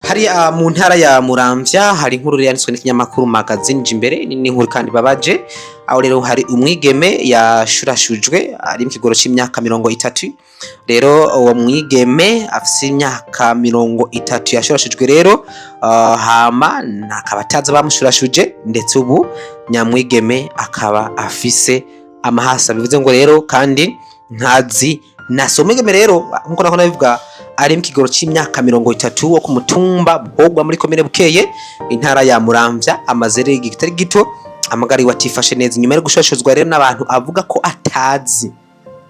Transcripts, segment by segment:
hari mu ntara ya Muramvya hari inkuru yanditswe n'ikinyamakuru magazine Jimbere ni inkuru kandi babaje aho rero hari umwigeme yashurashujwe ari mu kigoro c'imyaka 30 rero uwo mwigeme afise imyaka 30 yashurashujwe rero hama nakabataza bamushurashuje ndetse ubu nyamwigeme akaba afise amahasa bivuze ngo rero kandi ntazi nasomegeme rero nkuko nakona bivuga ari mu kigoro c'imyaka 30 wo ku mutumba Bogwa muri komine Bukeye intara ya Muramvya amazere igitari gito amagari watifashe neza nyuma yo gushashuzwa rero n'abantu avuga ko atazi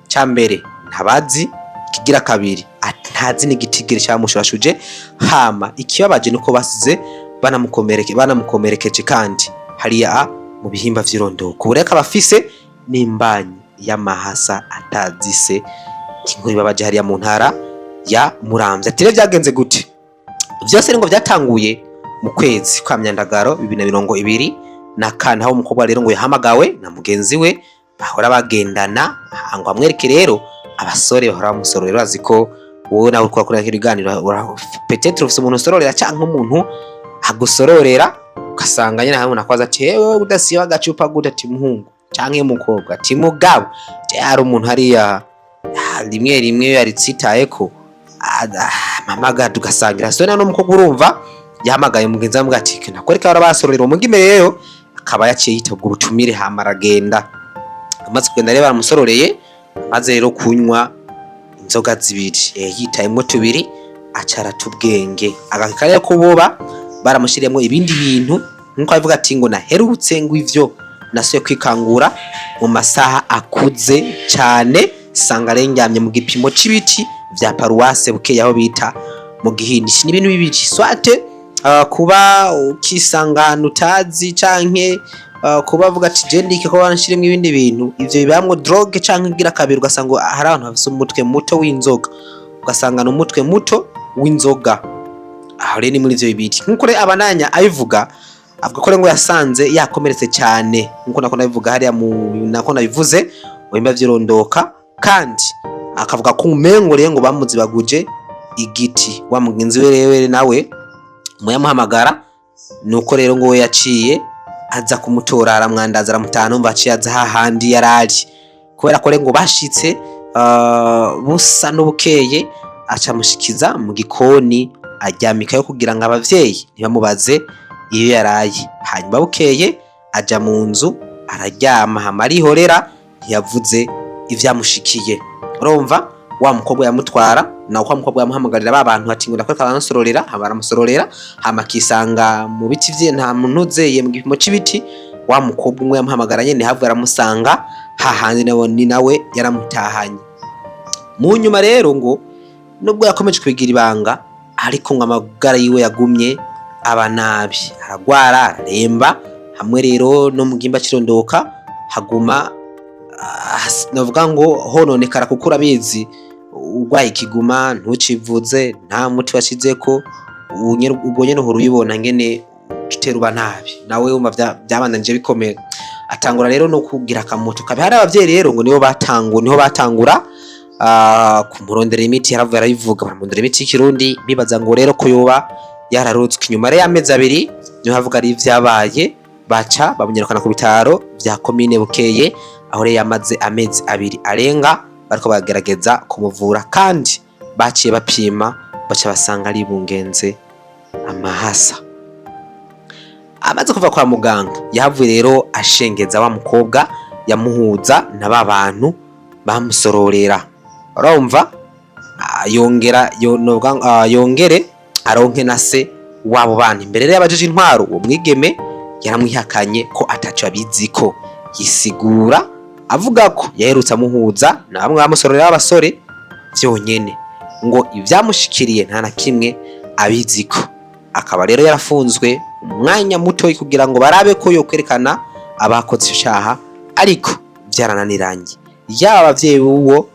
cyambere ntabazi kigira kabiri atazi n'igitigire cyamushashuje hama ikibabaje nuko basize banamukomerekeje kandi hariya mu bihimba vy'irondoko bureka bafise n'imbanyi y'amahasa atazise kinkuri babaje hariya mu ntara ya Muramvya tire vyagenze gute vyose ngo vyatanguye mu kwezi kwa Myandagaro 2020 na kana aho umukobwa rero ngo yahamagawe na mugenzi we bahora bagendana ngo amwereke rero abasore bahora bamusororera aziko wowe nawe uriko akora ibiganiro peut-être ufise umuntu usororera canke umuntu agusororera ugasanga nyine hamwe nakwaza ati ewe udasiba gacupa gute ati muhungu canke mukobwa ati mugabo ari umuntu hariya rimwe yaritsitayeko mamaga tugasangira so nano mukobwa urumva yahamagaye mugenzi wa ati nakwereka barabasororera umugime rero akaba yaciye yitegura utumire hama aragenda amaze kugenda rero baramusororeye maze rero kunywa inzoga zibiri yitayemo tubiri acara tubwenge agakarere ko boba baramushiriyemo ibindi bintu nkuko avuga ati ngo naherutse ngo ivyo nasuye kwikangura mu masaha akuze cyane sanga rengyamye mu gipimo c'ibiti vya paruwase Bukeye aho bita mu Gihindi ni ibintu bibiri swate kuba ukisangana utazi canke kuba avuga ati jendike ko banshiremo ibindi bintu ivyo bibamwe drogue canke gira kabiri ugasanga hari abantu bafise umutwe muto w'inzoga ugasanga no umutwe muto w'inzoga aho rero ni muri ivyo bibiri nkuko re abananya abivuga avuga ko ngo yasanze yakomeretse cyane nkuko nakona bivuga hariya mu nakona bivuze wemba vyirondoka kandi akavuga ko umengo rero ngo bamuzibaguje igiti wa mugenzi we rero nawe muyamuhamagara nuko rero ngo we yaciye aza kumutora aramwandaza aramutana umva aciye aza hahandi yarari kubera ko ngo bashitse busa n'Ubukeye aca mushikiza mu gikoni aryamikayo kugira ngo abavyeyi ntibamubaze iyo yaraye hanyuma Bukeye aja mu nzu araryama hama arihorera ntiyavuze ivyamushikiye urumva wa mukobwa yamutwara na kwa mukobwa yamuhamagarira babantu ati ngo ndakwereka banasororera abaramusororera hama kisanga mu biti vye nta munuzeye mu gipimo c'ibiti wa mukobwa umwe yamuhamagara nyene havu aramusanga hahandi nawe yaramutahanye mu nyuma rero ngo nubwo yakomeje kwigira ibanga ariko ngo amagara yiwe yagumye abanabi aragwara aremba hamwe rero no mu gimba cirondoka haguma navuga ngo hononekara kukura bizi urwaye kiguma ntucivuze nta muti washizeko ubwo nyene uhuru yibona ngene uteruba nabi nawe umva byabananje bikomeye atangura rero no kugira akamoto kabe hari abavyeyi rero ngo niho batangura kumurondera imiti yaravuye arabivuga baramurondera imiti y'ikirundi bibaza ngo rero ko yoba yararutswe inyuma rero amezi abiri niho havuga ari vyabaye baca bamunyerukana ku bitaro vya komine Bukeye aho rero yamaze amezi abiri arenga bariko bagerageza kumuvura kandi baciye bapima baca basanga ari bungenze amahasa amaze kuva kwa muganga yahavuye rero ashengeza wa mukobwa yamuhuza na babantu bamusororera urumva yongere aronke na se wabo bana imbere rero abajeje intwaro uwo mwigeme yaramwihakanye ko ataco abiziko yisigura avuga ko yaherutse amuhuza na bamwe bamusororera abasore vyonyene ngo ivyamushikiriye nta na kimwe abiziko akaba rero yarafunzwe umwanya muto kugira ngo barabe ko yo kwerekana abakoze ishaha ariko byarananiranye yaba abavyeyi buwo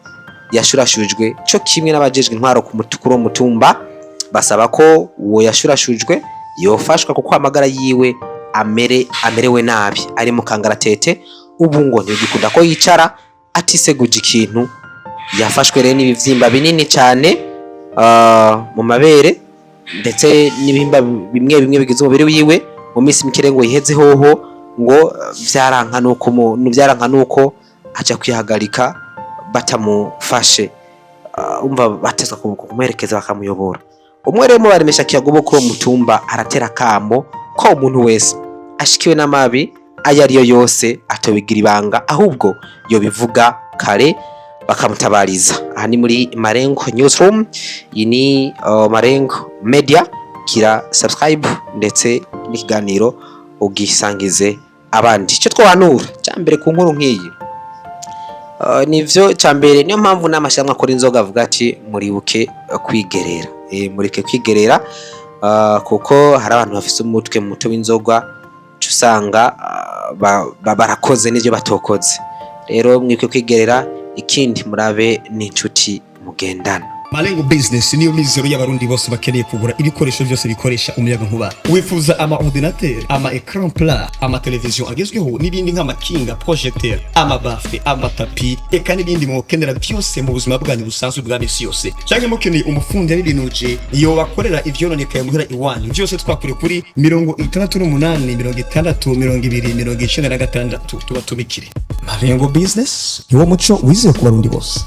yashurashujwe cyo kimwe n'abajejwe intwaro ku mutukuro mutumba basaba ko uwo yashurashujwe yofashwa kuko amagara yiwe amerewe nabi ari mu kangaratete ubu ngo ntigikunda ko yicara atiseguje ikintu yafashwe rero n'ibivyimba binini cyane mu mabere ndetse n'ibihimba bimwe bimwe bigize umubiri wiwe mu minsi mikire ngo yiheze hoho ngo vyaranka nuko aja kwihagarika batamufashe, umva batezwa kumuherekeza bakamuyobora. Umwe rero mu baremesha kiyago ko mutumba aratera kamo ko umuntu wese ashikiwe n'amabi ayariyo yose atobigira ibanga, ahubwo yo bivuga kare bakamutabariza. Aha ni muri Marengo Newsroom, iyi ni Marengo Media, kira subscribe ndetse n'ikiganiro ugisangize abandi. Icyo twahanura cyambere ku nkuru nk'iyi nivyo cyambere, niyo mpamvu n'amashyamwe akora inzoga avuga ati muribuke kwigerera, murike kwigerera kuko hari abantu bafise umutwe muto w'inzoga usanga barakoze n'ibyo batokoze. Rero mwike kwigerera, ikindi murabe n'inshuti mugendana. Marengo Business niyo mizero y'abarundi bose bakeneye kugura ibikoresho byose bikoresha umuyaga nkuba. Wifuza ama ordinateur, ama écran plat, ama television agezweho n'ibindi nk'amakinga, projecteur, ama bafle, ama tapi, eka n'ibindi mukenera byose mu buzima bwanyu busanzwe bwa misi yose. Cyangwa mukeneye umufundi y'ibinuje iyo bakorera ivyononekaye muhera iwanyu. Byose twakure kuri 68 60 20 96 tubatumikire. Marengo Business niwo muco wize ku barundi bose.